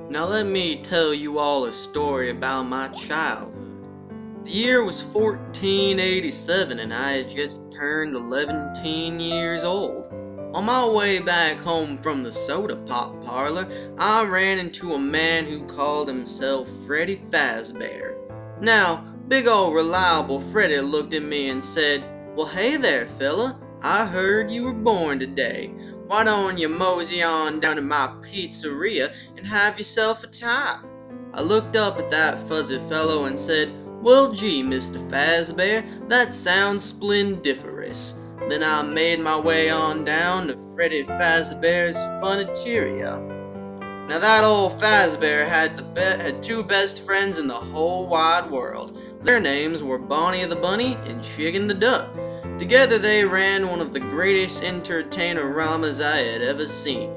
Now let me tell you all a story about my childhood. The year was 1487 and I had just turned 11 years old. On my way back home from the soda pop parlor, I ran into a man who called himself Freddy Fazbear. Now, big old reliable Freddy looked at me and said, "Well, hey there, fella, I heard you were born today. Why don't you mosey on down to my pizzeria and have yourself a time?" I looked up at that fuzzy fellow and said, "Well, gee, Mr. Fazbear, that sounds splendiferous." Then I made my way on down to Freddy Fazbear's Funiteria. Now that old Fazbear had two best friends in the whole wide world. Their names were Bonnie the Bunny and Chicken the Duck. Together they ran one of the greatest entertainer-ramas I had ever seen.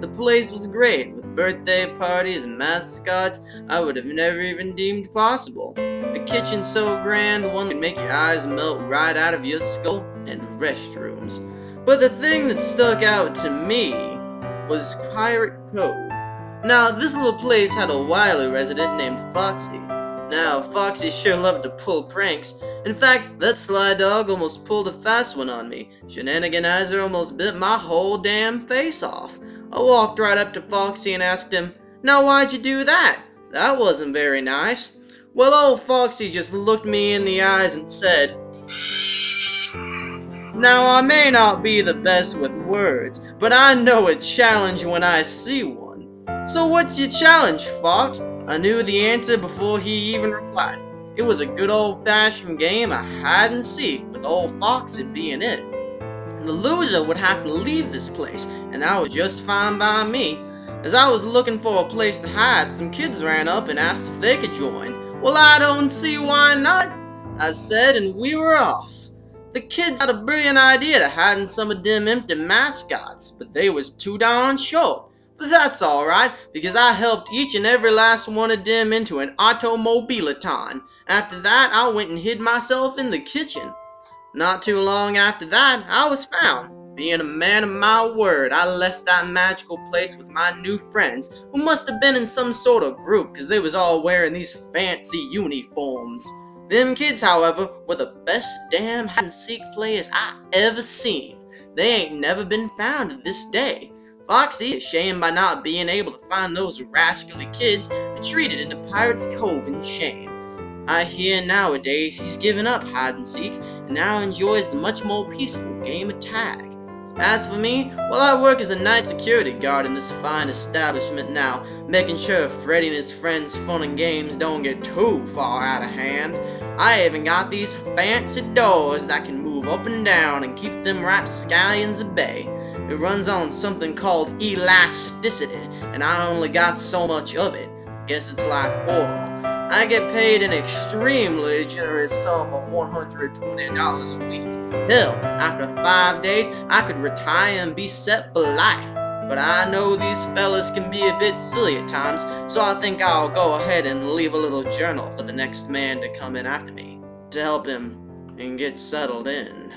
The place was great, with birthday parties and mascots I would have never even deemed possible. A kitchen so grand one could make your eyes melt right out of your skull, and restrooms. But the thing that stuck out to me was Pirate Cove. Now, this little place had a wily resident named Foxy. Now, Foxy sure loved to pull pranks. In fact, that sly dog almost pulled a fast one on me. Shenaniganizer almost bit my whole damn face off. I walked right up to Foxy and asked him, "Now why'd you do that? That wasn't very nice." Well, old Foxy just looked me in the eyes and said, "Now I may not be the best with words, but I know a challenge when I see one. So what's your challenge, Fox?" I knew the answer before he even replied. It was a good old-fashioned game of hide-and-seek, with old Foxy being it. The loser would have to leave this place, and that was just fine by me. As I was looking for a place to hide, some kids ran up and asked if they could join. "Well, I don't see why not," I said, and we were off. The kids had a brilliant idea to hide in some of them empty mascots, but they was too darn short. But that's alright, because I helped each and every last one of them into an automobileton. After that, I went and hid myself in the kitchen. Not too long after that, I was found. Being a man of my word, I left that magical place with my new friends, who must have been in some sort of group, because they was all wearing these fancy uniforms. Them kids, however, were the best damn hide-and-seek players I ever seen. They ain't never been found to this day. Foxy, ashamed by not being able to find those rascally kids, retreated into Pirate's Cove in shame. I hear nowadays he's given up hide-and-seek and now enjoys the much more peaceful game of tag. As for me, well, I work as a night security guard in this fine establishment now, making sure Freddy and his friends' fun and games don't get too far out of hand. I even got these fancy doors that can move up and down and keep them rapscallions at bay. It runs on something called elasticity, and I only got so much of it. Guess it's like oil. I get paid an extremely generous sum of $120 a week. Hell, after 5 days, I could retire and be set for life. But I know these fellas can be a bit silly at times, so I think I'll go ahead and leave a little journal for the next man to come in after me, to help him and get settled in.